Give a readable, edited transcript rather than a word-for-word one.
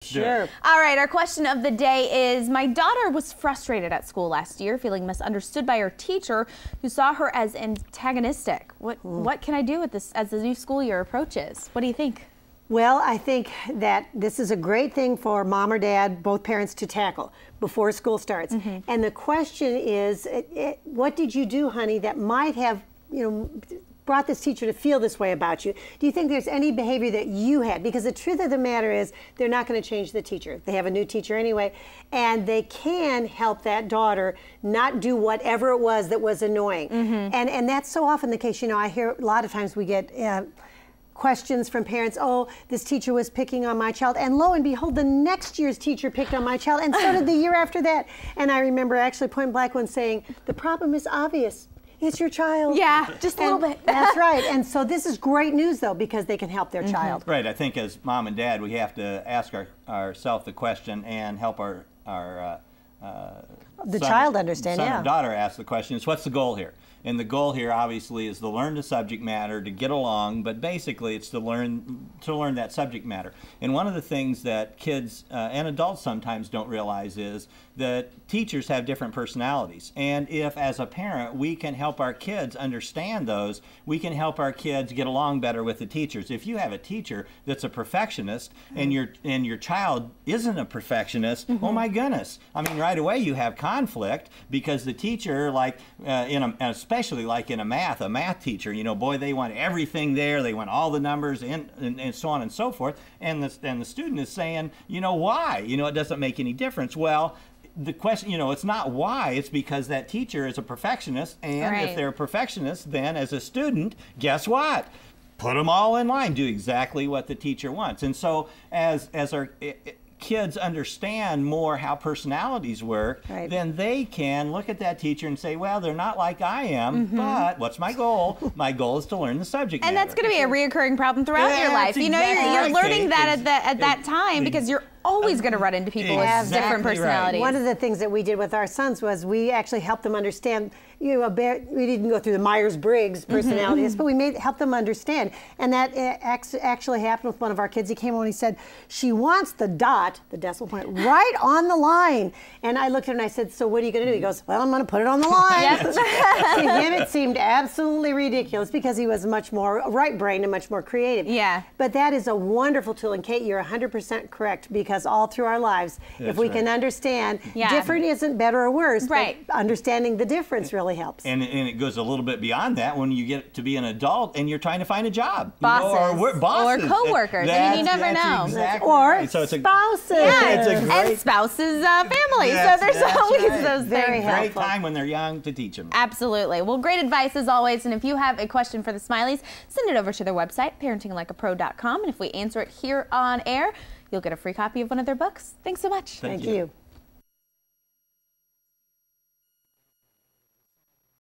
Sure. All right, our question of the day is, my daughter was frustrated at school last year, feeling misunderstood by her teacher who saw her as antagonistic. What can I do with this as the new school year approaches? What do you think? Well, I think that this is a great thing for mom or dad, both parents, to tackle before school starts. And the question is, what did you do, honey, that might have, brought this teacher to feel this way about you? Do you think there's any behavior that you had? Because the truth of the matter is, they're not going to change the teacher. They have a new teacher anyway, and they can help that daughter not do whatever it was that was annoying. And that's so often the case. I hear a lot of times we get questions from parents, oh, this teacher was picking on my child, and lo and behold, the next year's teacher picked on my child, and so did the year after that. And I remember actually point blank one saying, the problem is obvious. It's your child. Yeah, just a little bit. That's right. And so this is great news, though, because they can help their child. Right. I think as mom and dad, we have to ask ourselves the question and help our child understand. Son or daughter ask the question: is what's the goal here? And the goal here, obviously, is to learn the subject matter, to get along, but basically it's to learn that subject matter. And one of the things that kids and adults sometimes don't realize is that teachers have different personalities. And if, as a parent, we can help our kids understand those, we can help our kids get along better with the teachers. If you have a teacher that's a perfectionist and your child isn't a perfectionist, oh my goodness. I mean, right away you have conflict, because the teacher, like especially like in a math teacher, boy, they want everything there, they want all the numbers and so on and so forth, and the student is saying, why? It doesn't make any difference. Well, the question, it's not why, it's because that teacher is a perfectionist, and if they're a perfectionist, then as a student, guess what? Put them all in line, do exactly what the teacher wants. And so as our kids understand more how personalities work, then they can look at that teacher and say, well, they're not like I am, but what's my goal? My goal is to learn the subject matter. And that's going to be a reoccurring problem throughout your life. You're learning that at that time, because you're always going to run into people with different personalities. One of the things that we did with our sons was we actually helped them understand, we didn't go through the Myers-Briggs personalities, but we helped them understand. And that actually happened with one of our kids. He came home and he said, she wants the dot, the decimal point, right on the line. And I looked at him and I said, so what are you going to do? He goes, well, I'm going to put it on the line. To him, it seemed absolutely ridiculous, because he was much more right-brained and much more creative. Yeah. But that is a wonderful tool. And Kate, you're 100% correct, because all through our lives, if we can understand, different isn't better or worse, but understanding the difference really helps. And it goes a little bit beyond that when you get to be an adult and you're trying to find a job. Bosses. Or co-workers. I mean, you never know. Exactly or so spouses. And spouses' families. So there's always those very things. Great time when they're young to teach them. Absolutely. Well, great advice as always. And if you have a question for the Smileys, send it over to their website, parentinglikeapro.com. And if we answer it here on air, you'll get a free copy of one of their books. Thanks so much. Thank you.